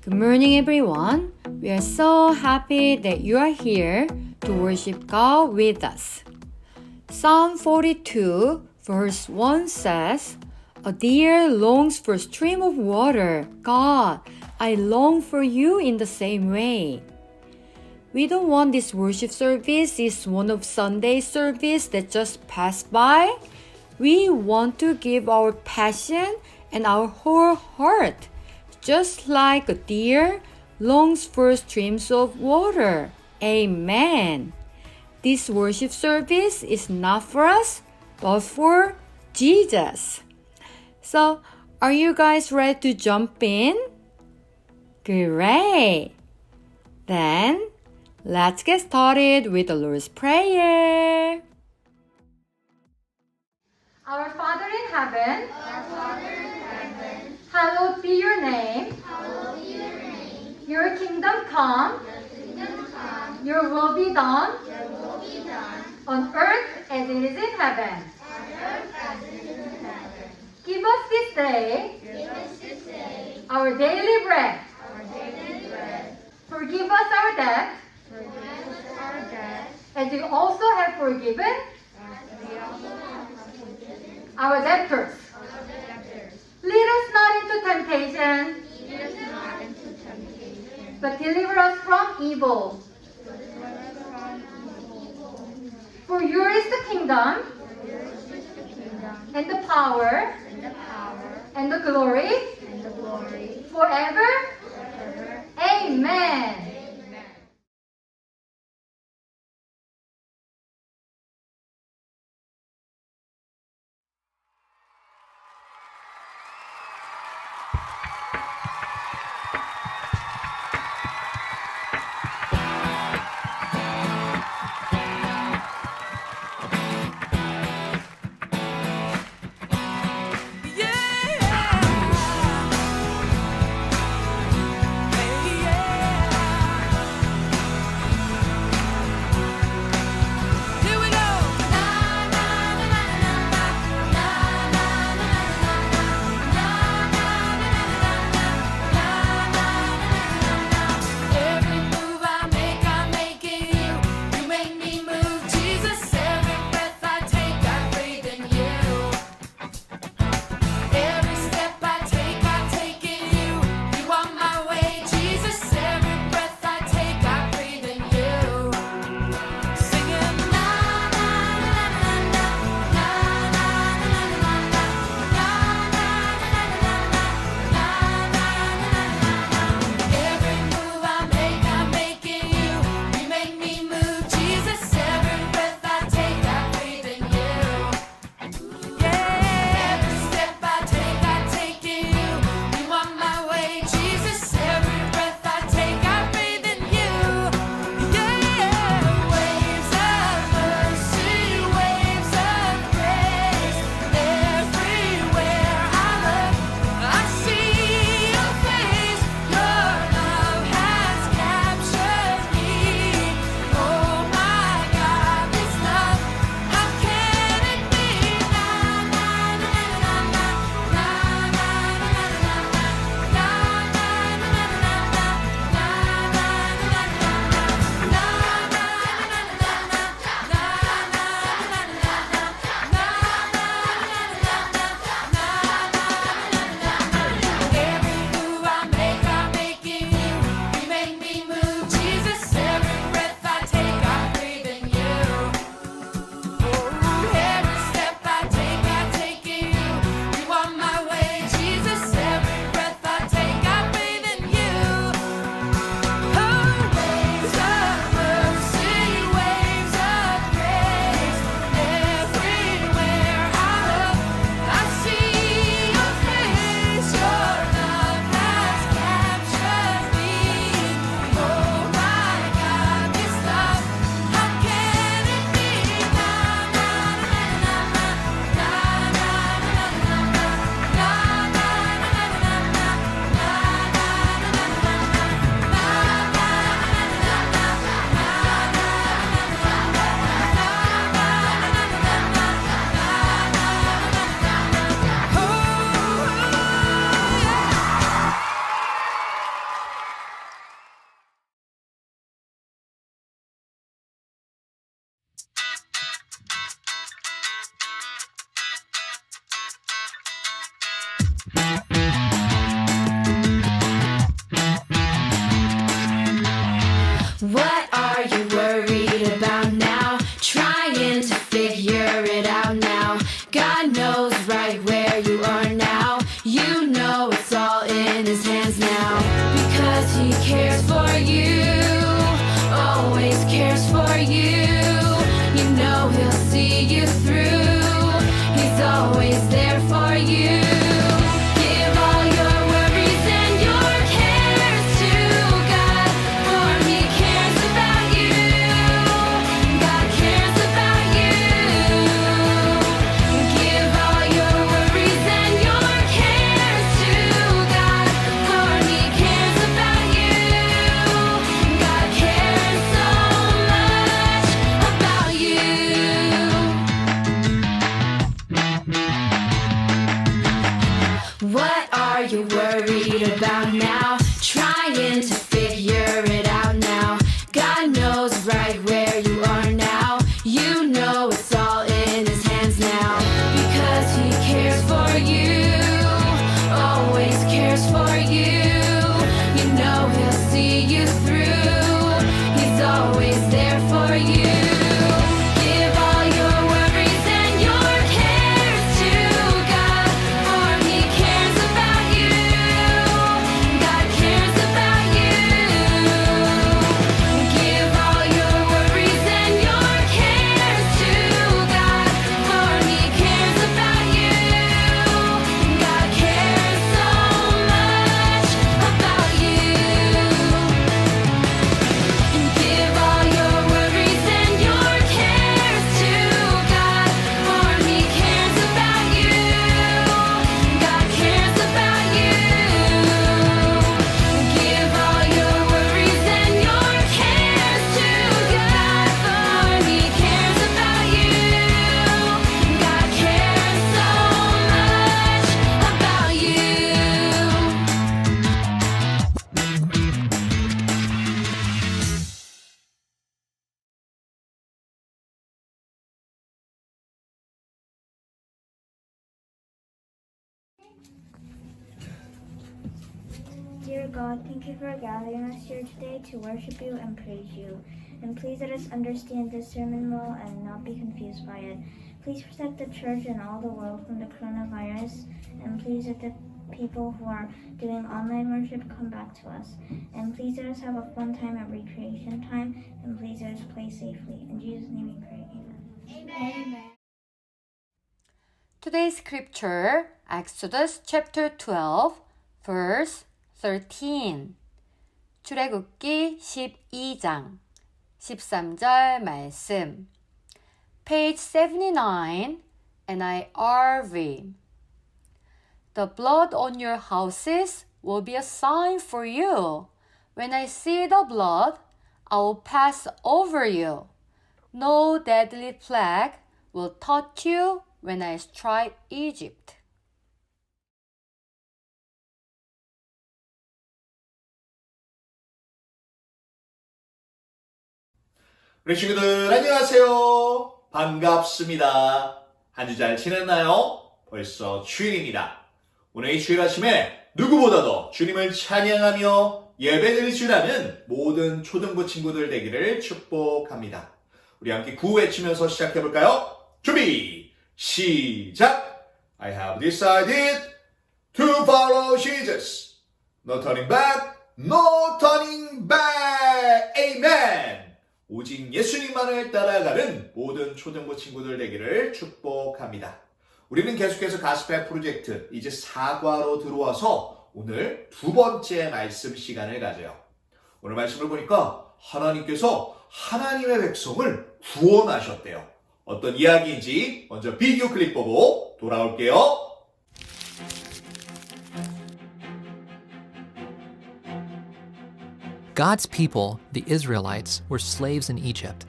Good morning, everyone. We are so happy that you are here to worship God with us. Psalm 42, verse 1 says, A deer longs for a stream of water. God, I long for you in the same way. We don't want this worship service is one of Sunday's service that just passed by. We want to give our passion and our whole heart, just like a deer longs for streams of water. Amen. This worship service is not for us, but for Jesus. So, are you guys ready to jump in? Great. Then, let's get started with the Lord's Prayer. Our Father in heaven, hallowed be your name. Your kingdom come. Your will be done. On earth as it is in heaven. Give us this day our daily bread. Forgive us our debt as we also have forgiven our debtors. Lead us not into temptation, but deliver us from evil. For yours is the kingdom, and the power, and the glory, forever. Amen. worried about now? Trying to figure it out now. God knows right where you are now. You know it's all in his hands now. Because he cares for you, always cares for you. You know he'll see you through. He's always there for you. Give all your worries and your cares to God, for he cares about you. God cares about you. Give all your worries and your cares to God, for he cares about you. God cares so much about you. And give all your worries and your cares to God, for he cares about you. God cares about you. Give all your worries and your cares to God, for he cares about you. God cares so much about you. Dear God, thank you for gathering us here today to worship you and praise you. And please let us understand this sermon well and not be confused by it. Please protect the church and all the world from the coronavirus. And please let the people who are doing online worship come back to us. And please let us have a fun time at recreation time. And please let us play safely. In Jesus' name we pray. Amen. Amen. Today's scripture, Exodus chapter 12, verse 13. 출애굽기 12장 13절 말씀. Page 79, NIRV. The blood on your houses will be a sign for you. When I see the blood, I will pass over you. No deadly plague will touch you when I strike Egypt. 우리 친구들 안녕하세요. 반갑습니다. 한 주 잘 지냈나요? 벌써 주일입니다. 오늘 이 주일 아침에 누구보다도 주님을 찬양하며 예배드릴 줄 아는 모든 초등부 친구들 되기를 축복합니다. 우리 함께 구호 외치면서 시작해볼까요? 준비, 시작! I have decided to follow Jesus. No turning back, no turning back. Amen. 오직 예수님만을 따라가는 모든 초등부 친구들 되기를 축복합니다. 우리는 계속해서 가스펠 프로젝트 이제 4과로 들어와서 오늘 두 번째 말씀 시간을 가져요. 오늘 말씀을 보니까 하나님께서 하나님의 백성을 구원하셨대요. 어떤 이야기인지 먼저 비디오 클립 보고 돌아올게요. God's people, the Israelites, were slaves in Egypt,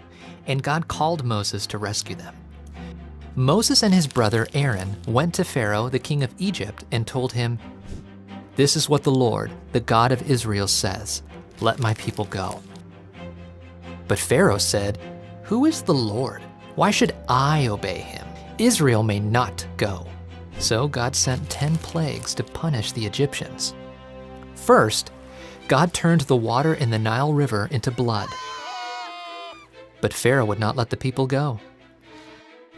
and God called Moses to rescue them. Moses and his brother Aaron went to Pharaoh, the king of Egypt, and told him, "This is what the Lord, the God of Israel, says, let my people go." But Pharaoh said, "Who is the Lord? Why should I obey him? Israel may not go." So God sent 10 plagues to punish the Egyptians. First, God turned the water in the Nile River into blood. But Pharaoh would not let the people go.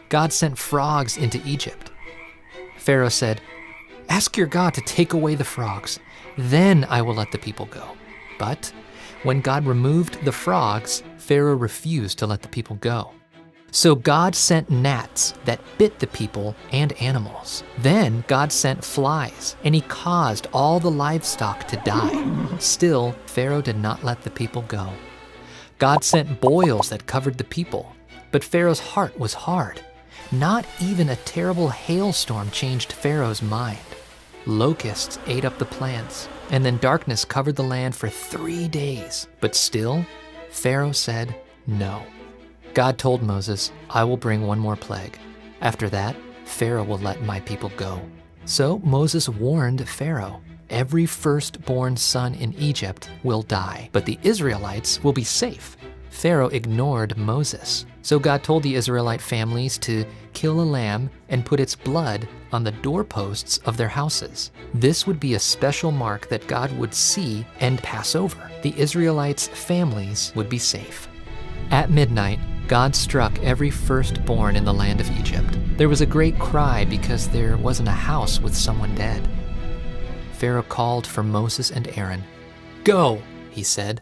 God sent frogs into Egypt. Pharaoh said, "Ask your God to take away the frogs. Then I will let the people go." But when God removed the frogs, Pharaoh refused to let the people go. So God sent gnats that bit the people and animals. Then God sent flies, and he caused all the livestock to die. Still, Pharaoh did not let the people go. God sent boils that covered the people, but Pharaoh's heart was hard. Not even a terrible hailstorm changed Pharaoh's mind. Locusts ate up the plants, and then darkness covered the land for 3 days. But still, Pharaoh said no. God told Moses, "I will bring one more plague. After that, Pharaoh will let my people go." So Moses warned Pharaoh, every firstborn son in Egypt will die, but the Israelites will be safe. Pharaoh ignored Moses. So God told the Israelite families to kill a lamb and put its blood on the doorposts of their houses. This would be a special mark that God would see and pass over. The Israelites' families would be safe. At midnight, God struck every firstborn in the land of Egypt. There was a great cry because there wasn't a house with someone dead. Pharaoh called for Moses and Aaron. "Go," he said.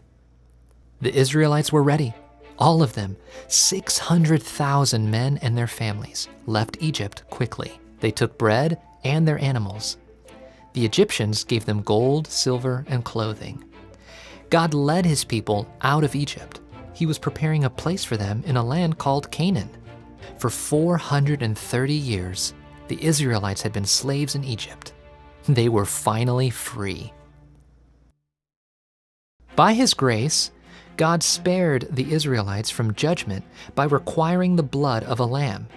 The Israelites were ready. All of them, 600,000 men and their families, left Egypt quickly. They took bread and their animals. The Egyptians gave them gold, silver, and clothing. God led his people out of Egypt. He was preparing a place for them in a land called Canaan. For 430 years, the Israelites had been slaves in Egypt. They were finally free. By his grace, God spared the Israelites from judgment by requiring the blood of a lamb.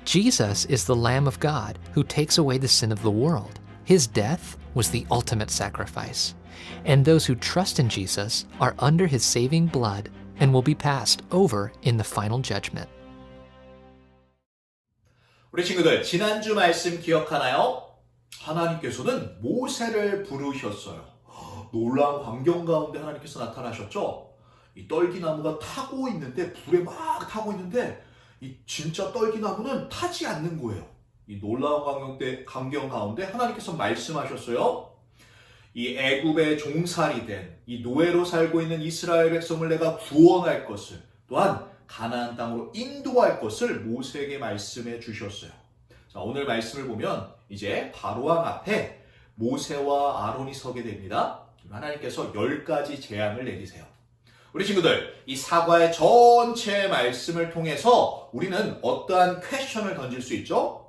Jesus is the Lamb of God who takes away the sin of the world. His death was the ultimate sacrifice, and those who trust in Jesus are under his saving blood and will be passed over in the final judgment. 우리 친구들, 지난주 말씀 기억하나요? 하나님께서는 모세를 부르셨어요. 놀라운 광경 가운데 하나님께서 나타나셨죠? 이 떨기나무가 타고 있는데, 불에 막 타고 있는데, 이 진짜 떨기나무는 타지 않는 거예요. 이 놀라운 광경 가운데 하나님께서 말씀하셨어요. 이 애굽의 종살이 된 이 노예로 살고 있는 이스라엘 백성을 내가 구원할 것을, 또한 가나안 땅으로 인도할 것을 모세에게 말씀해 주셨어요. 자, 오늘 말씀을 보면 이제 바로왕 앞에 모세와 아론이 서게 됩니다. 하나님께서 10가지 재앙을 내리세요. 우리 친구들, 이 사과의 전체 말씀을 통해서 우리는 어떠한 퀘스천을 던질 수 있죠?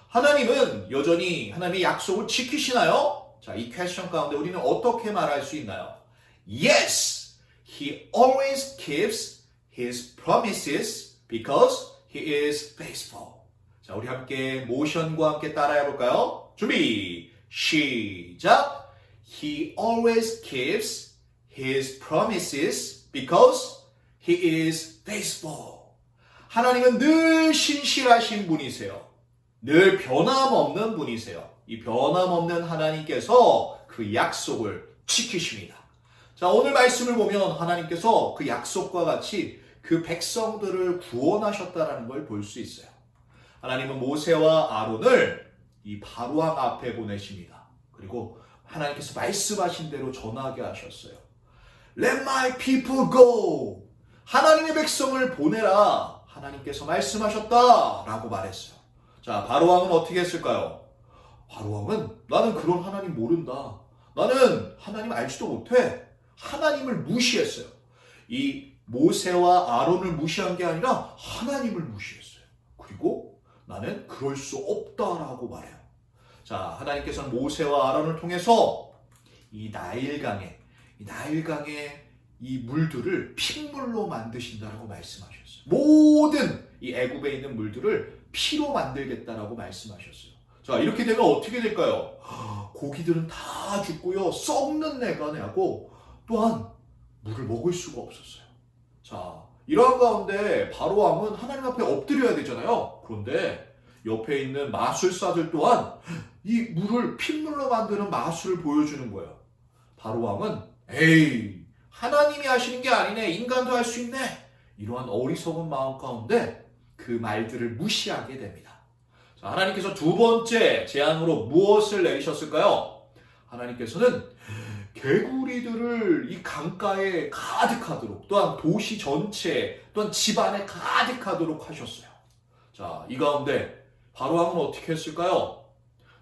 하나님은 여전히 하나님의 약속을 지키시나요? 자, 이 퀘스천 가운데 우리는 어떻게 말할 수 있나요? Yes, He always keeps His promises because He is faithful. 자, 우리 함께 모션과 함께 따라해 볼까요? 준비, 시작! He always keeps His promises because He is faithful. 하나님은 늘 신실하신 분이세요. 늘 변함없는 분이세요. 이 변함없는 하나님께서 그 약속을 지키십니다. 자, 오늘 말씀을 보면 하나님께서 그 약속과 같이 그 백성들을 구원하셨다는 걸 볼 수 있어요. 하나님은 모세와 아론을 이 바로왕 앞에 보내십니다. 그리고 하나님께서 말씀하신 대로 전하게 하셨어요. Let my people go. 하나님의 백성을 보내라. 하나님께서 말씀하셨다라고 말했어요. 자, 바로왕은 어떻게 했을까요? 바로왕은 나는 그런 하나님 모른다. 나는 하나님 알지도 못해. 하나님을 무시했어요. 이 모세와 아론을 무시한 게 아니라 하나님을 무시했어요. 그리고 나는 그럴 수 없다라고 말해요. 자, 하나님께서는 모세와 아론을 통해서 이 나일강의 이 물들을 핏물로 만드신다라고 말씀하셨어요. 모든 이 애굽에 있는 물들을 피로 만들겠다라고 말씀하셨어요. 자, 이렇게 되면 어떻게 될까요? 고기들은 다 죽고요, 썩는 내가 나고, 또한 물을 먹을 수가 없었어요. 자, 이러한 가운데 바로왕은 하나님 앞에 엎드려야 되잖아요. 그런데 옆에 있는 마술사들 또한 이 물을 핏물로 만드는 마술을 보여주는 거예요. 바로왕은 에이, 하나님이 하시는 게 아니네, 인간도 할 수 있네, 이러한 어리석은 마음 가운데 그 말들을 무시하게 됩니다. 자, 하나님께서 두 번째 재앙으로 무엇을 내리셨을까요? 하나님께서는 개구리들을 이 강가에 가득하도록, 또한 도시 전체, 또한 집안에 가득하도록 하셨어요. 자, 이 가운데 바로왕은 어떻게 했을까요?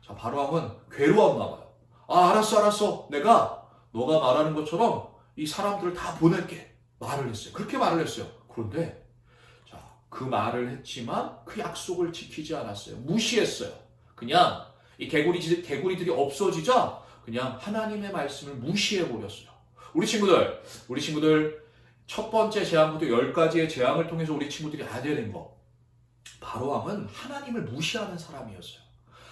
자, 바로왕은 괴로웠나 봐요. 아, 알았어. 내가 너가 말하는 것처럼 이 사람들을 다 보낼게. 말을 했어요. 그렇게 말을 했어요. 그런데 자, 그 말을 했지만 그 약속을 지키지 않았어요. 무시했어요. 그냥 이 개구리들이 없어지자 그냥 하나님의 말씀을 무시해버렸어요. 우리 친구들 첫 번째 재앙부터 10가지의 재앙을 통해서 우리 친구들이 알아야 되는 거, 바로왕은 하나님을 무시하는 사람이었어요.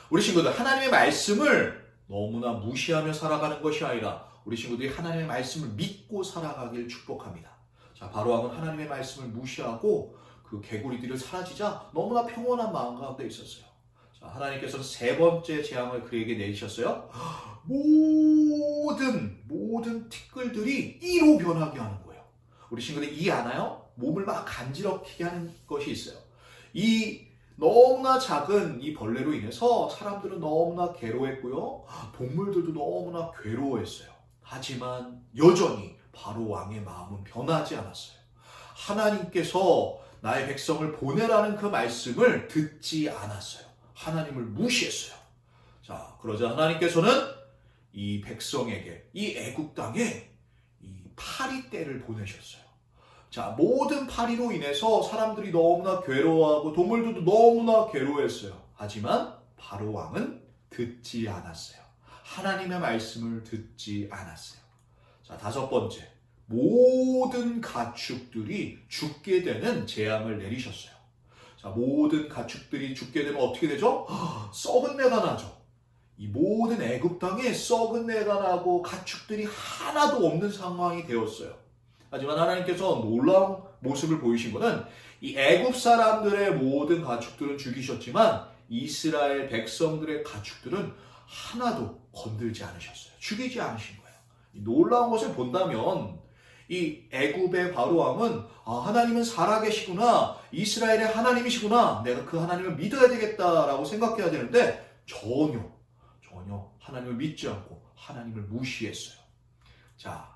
우리 친구들, 하나님의 말씀을 너무나 무시하며 살아가는 것이 아니라 우리 친구들이 하나님의 말씀을 믿고 살아가길 축복합니다. 자, 바로왕은 하나님의 말씀을 무시하고 그 개구리들이 사라지자 너무나 평온한 마음 가운데 있었어요. 자, 하나님께서는 세 번째 재앙을 그에게 내리셨어요. 모든 티끌들이 이로 변하게 하는 거예요. 우리 친구들 이해하나요? 몸을 막 간지럽히게 하는 것이 있어요. 이 너무나 작은 이 벌레로 인해서 사람들은 너무나 괴로워했고요. 동물들도 너무나 괴로워했어요. 하지만 여전히 바로 왕의 마음은 변하지 않았어요. 하나님께서 나의 백성을 보내라는 그 말씀을 듣지 않았어요. 하나님을 무시했어요. 자, 그러자 하나님께서는 이 백성에게, 이 애굽 땅에 이 파리떼를 보내셨어요. 자, 모든 파리로 인해서 사람들이 너무나 괴로워하고 동물들도 너무나 괴로워했어요. 하지만 바로 왕은 듣지 않았어요. 하나님의 말씀을 듣지 않았어요. 자, 다섯 번째, 모든 가축들이 죽게 되는 재앙을 내리셨어요. 자, 모든 가축들이 죽게 되면 어떻게 되죠? 썩은 내가 나죠. 이 모든 애굽 땅에 썩은 내가 나고 가축들이 하나도 없는 상황이 되었어요. 하지만 하나님께서 놀라운 모습을 보이신 것은 이 애굽 사람들의 모든 가축들은 죽이셨지만 이스라엘 백성들의 가축들은 하나도 건들지 않으셨어요. 죽이지 않으신 거예요. 이 놀라운 것을 본다면 이 애굽의 바로왕은 하나님은 살아계시구나, 이스라엘의 하나님이시구나, 내가 그 하나님을 믿어야 되겠다라고 생각해야 되는데 전혀 하나님을 믿지 않고 하나님을 무시했어요. 자,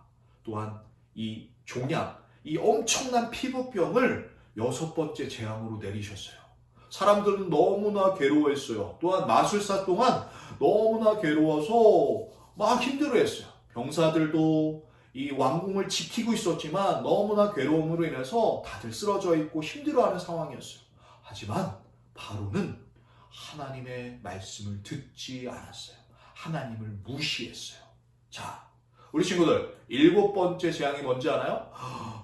또한 이 종양, 이 엄청난 피부병을 여섯 번째 재앙으로 내리셨어요. 사람들은 너무나 괴로워했어요. 또한 마술사 동안 너무나 괴로워서 막 힘들어했어요. 병사들도 이 왕궁을 지키고 있었지만 너무나 괴로움으로 인해서 다들 쓰러져 있고 힘들어하는 상황이었어요. 하지만 바로는 하나님의 말씀을 듣지 않았어요. 하나님을 무시했어요. 자, 우리 친구들, 일곱 번째 재앙이 뭔지 아나요?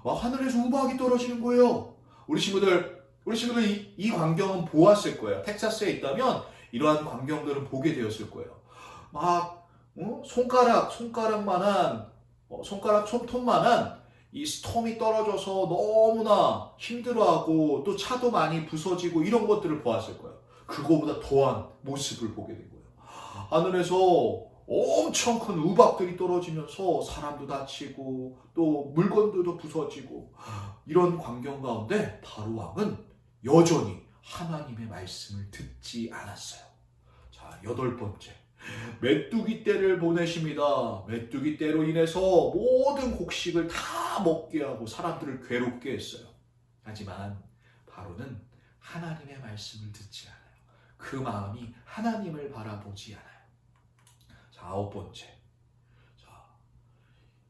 하늘에서 우박이 떨어지는 거예요. 우리 친구들 이 광경은 보았을 거예요. 텍사스에 있다면 이러한 광경들은 보게 되었을 거예요. 막 손가락만한 손가락 손톱만한 이 스톰이 떨어져서 너무나 힘들어하고 또 차도 많이 부서지고 이런 것들을 보았을 거예요. 그거보다 더한 모습을 보게 된 거예요. 하늘에서 엄청 큰 우박들이 떨어지면서 사람도 다치고 또 물건들도 부서지고 이런 광경 가운데 바로왕은 여전히 하나님의 말씀을 듣지 않았어요. 자, 여덟 번째, 메뚜기 떼를 보내십니다. 메뚜기 떼로 인해서 모든 곡식을 다 먹게 하고 사람들을 괴롭게 했어요. 하지만 바로는 하나님의 말씀을 듣지 않아요. 그 마음이 하나님을 바라보지 않아요. 자, 아홉 번째,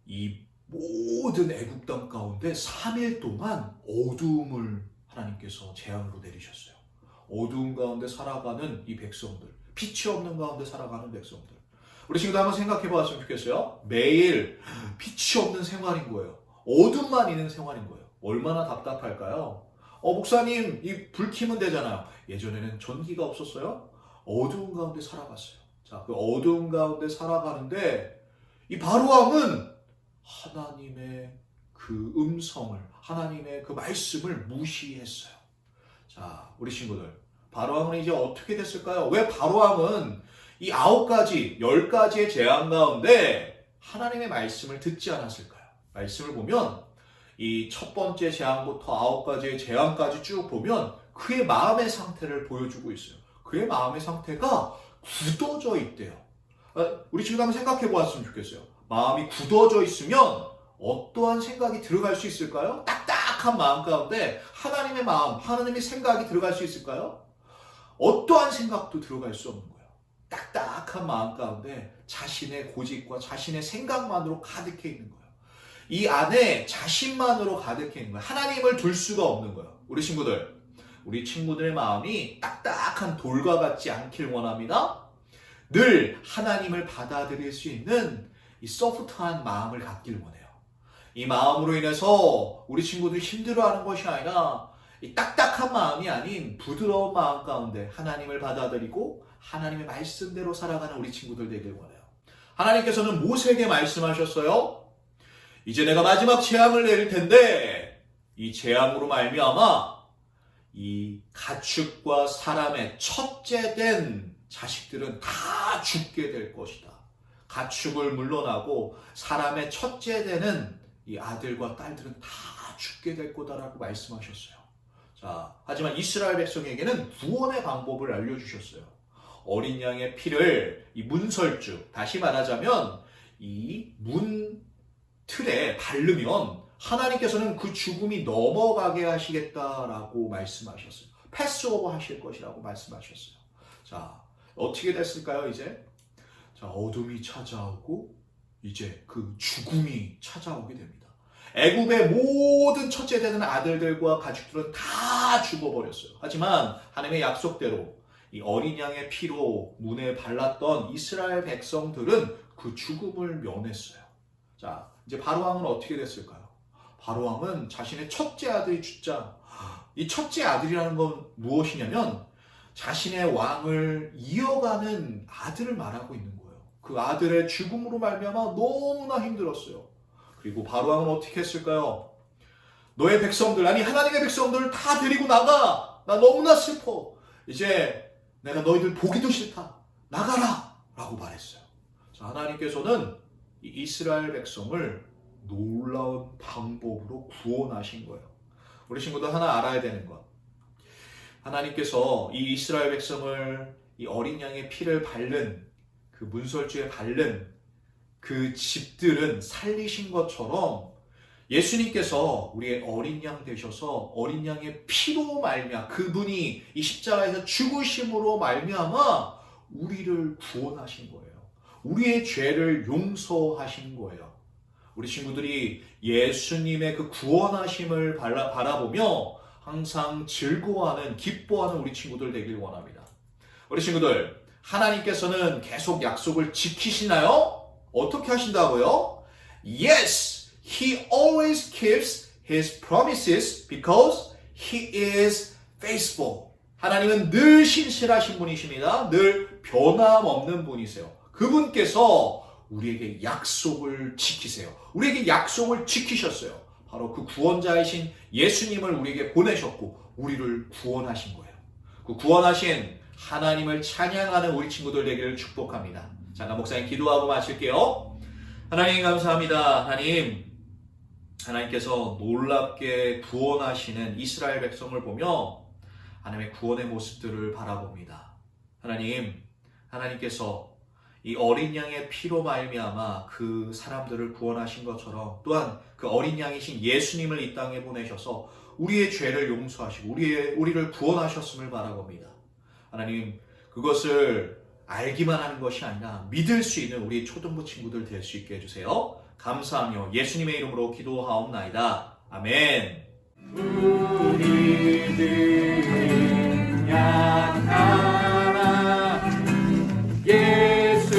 이 모든 애굽 땅 가운데 3일 동안 어두움을 하나님께서 재앙으로 내리셨어요. 어두움 가운데 살아가는 이 백성들, 빛이 없는 가운데 살아가는 백성들. 우리 친구들 한번 생각해 봤으면 좋겠어요. 매일 빛이 없는 생활인 거예요. 어둠만 있는 생활인 거예요. 얼마나 답답할까요? 목사님, 이 불 켜면 되잖아요. 예전에는 전기가 없었어요. 어두운 가운데 살아갔어요. 자, 그 어두운 가운데 살아가는데 이 바로왕은 하나님의 그 음성을, 하나님의 그 말씀을 무시했어요. 자, 우리 친구들, 바로왕은 이제 어떻게 됐을까요? 왜 바로왕은 이 9가지, 10가지의 재앙 가운데 하나님의 말씀을 듣지 않았을까요? 말씀을 보면 이 첫 번째 재앙부터 9가지의 재앙까지 쭉 보면 그의 마음의 상태를 보여주고 있어요. 그의 마음의 상태가 굳어져 있대요. 우리 친구들 한번 생각해 보았으면 좋겠어요. 마음이 굳어져 있으면 어떠한 생각이 들어갈 수 있을까요? 딱딱한 마음 가운데 하나님의 마음, 하나님의 생각이 들어갈 수 있을까요? 어떠한 생각도 들어갈 수 없는 거예요. 딱딱한 마음 가운데 자신의 고집과 자신의 생각만으로 가득해 있는 거예요. 이 안에 자신만으로 가득해 있는 거예요. 하나님을 둘 수가 없는 거예요. 우리 친구들의 마음이 딱딱한 돌과 같지 않길 원합니다. 늘 하나님을 받아들일 수 있는 이 소프트한 마음을 갖길 원해요. 이 마음으로 인해서 우리 친구들이 힘들어하는 것이 아니라 이 딱딱한 마음이 아닌 부드러운 마음 가운데 하나님을 받아들이고 하나님의 말씀대로 살아가는 우리 친구들 되길 원해요. 하나님께서는 모세에게 말씀하셨어요. 이제 내가 마지막 재앙을 내릴 텐데 이 재앙으로 말미암아 이 가축과 사람의 첫째된 자식들은 다 죽게 될 것이다. 가축을 물러나고 사람의 첫째되는 이 아들과 딸들은 다 죽게 될 거다라고 말씀하셨어요. 자, 하지만 이스라엘 백성에게는 구원의 방법을 알려주셨어요. 어린 양의 피를 이 문설주, 다시 말하자면 이 문 틀에 바르면 하나님께서는 그 죽음이 넘어가게 하시겠다라고 말씀하셨어요. 패스오버 하실 것이라고 말씀하셨어요. 자, 어떻게 됐을까요, 이제? 자, 어둠이 찾아오고 이제 그 죽음이 찾아오게 됩니다. 애굽의 모든 첫째되는 아들들과 가축들은 다 죽어버렸어요. 하지만 하나님의 약속대로 이 어린 양의 피로 문에 발랐던 이스라엘 백성들은 그 죽음을 면했어요. 자, 이제 바로왕은 어떻게 됐을까요? 바로왕은 자신의 첫째 아들이 죽자, 이 첫째 아들이라는 건 무엇이냐면 자신의 왕을 이어가는 아들을 말하고 있는 거예요. 그 아들의 죽음으로 말미암아 너무나 힘들었어요. 그리고 바로왕은 어떻게 했을까요? 너의 백성들, 아니 하나님의 백성들을 다 데리고 나가. 나 너무나 슬퍼. 이제 내가 너희들 보기도 싫다. 나가라! 라고 말했어요. 자, 하나님께서는 이 이스라엘 백성을 놀라운 방법으로 구원하신 거예요. 우리 친구들 하나 알아야 되는 것. 하나님께서 이 이스라엘 백성을 이 어린 양의 피를 바른 그 문설주에 바른 그 집들은 살리신 것처럼 예수님께서 우리의 어린 양 되셔서 어린 양의 피로 말미암아 그분이 이 십자가에서 죽으심으로 말미암아 우리를 구원하신 거예요. 우리의 죄를 용서하신 거예요. 우리 친구들이 예수님의 그 구원하심을 바라보며 항상 즐거워하는, 기뻐하는 우리 친구들 되길 원합니다. 우리 친구들, 하나님께서는 계속 약속을 지키시나요? 어떻게 하신다고요? Yes, He always keeps His promises because He is faithful. 하나님은 늘 신실하신 분이십니다. 늘 변함없는 분이세요. 그분께서 우리에게 약속을 지키세요. 우리에게 약속을 지키셨어요. 바로 그 구원자이신 예수님을 우리에게 보내셨고 우리를 구원하신 거예요. 그 구원하신 하나님을 찬양하는 우리 친구들 되기를 축복합니다. 잠깐 목사님 기도하고 마칠게요. 하나님 감사합니다. 하나님께서 놀랍게 구원하시는 이스라엘 백성을 보며 하나님의 구원의 모습들을 바라봅니다. 하나님께서 이 어린 양의 피로 말미암아 그 사람들을 구원하신 것처럼 또한 그 어린 양이신 예수님을 이 땅에 보내셔서 우리의 죄를 용서하시고 우리를 구원하셨음을 바라봅니다. 하나님, 그것을 알기만 하는 것이 아니라 믿을 수 있는 우리 초등부 친구들 될 수 있게 해주세요. 감사하며 예수님의 이름으로 기도하옵나이다. 아멘. 우리들은 약하나 예수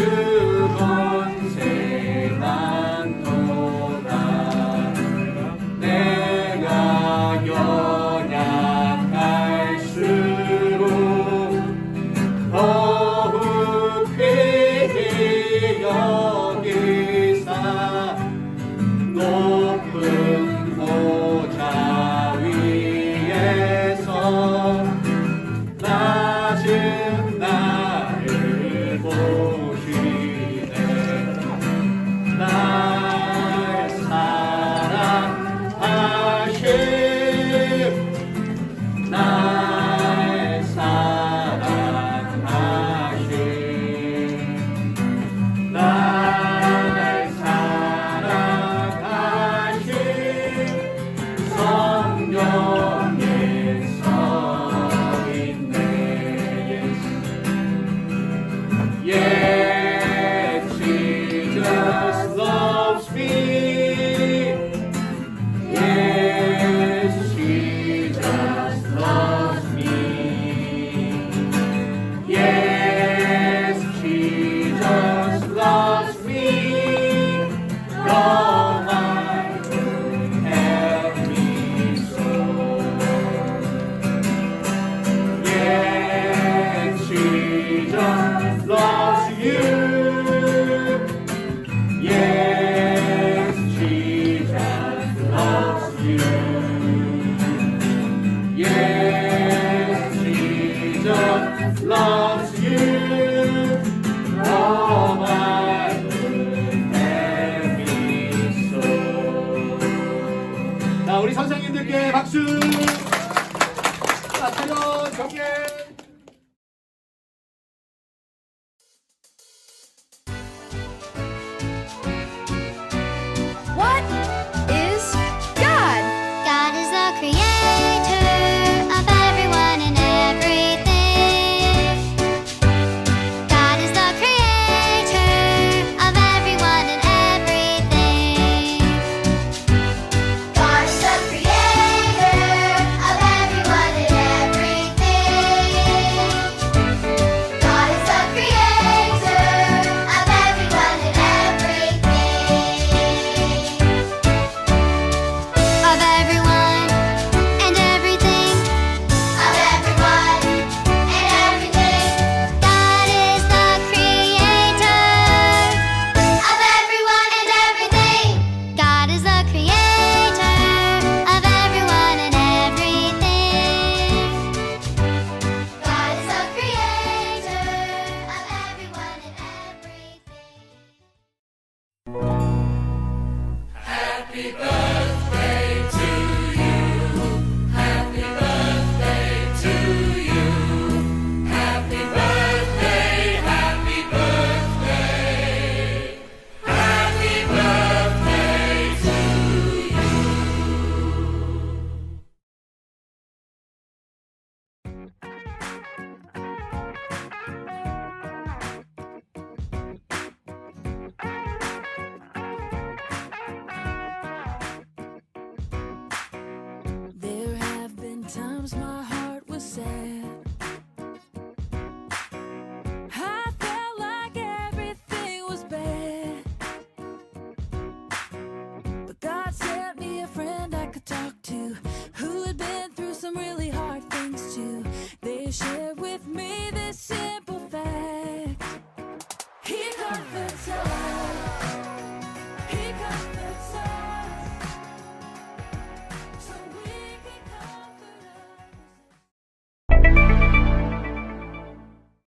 권세 많도다. 내가 연약할수록 더욱 귀히 여기사 높은 보좌 위에서 낮은 우리 선생님들께 박수. 자, 차렷 경례. What is God? God is the creator of everyone and everything. God is the creator of everyone and everything. God is the creator of everyone and everything. God is the creator of everyone and everything. Of everyone and everything. Of everyone and everything. God is the creator of everyone and everything. God is the creator of everyone and everything. God is the creator of everyone and everything. Happy birthday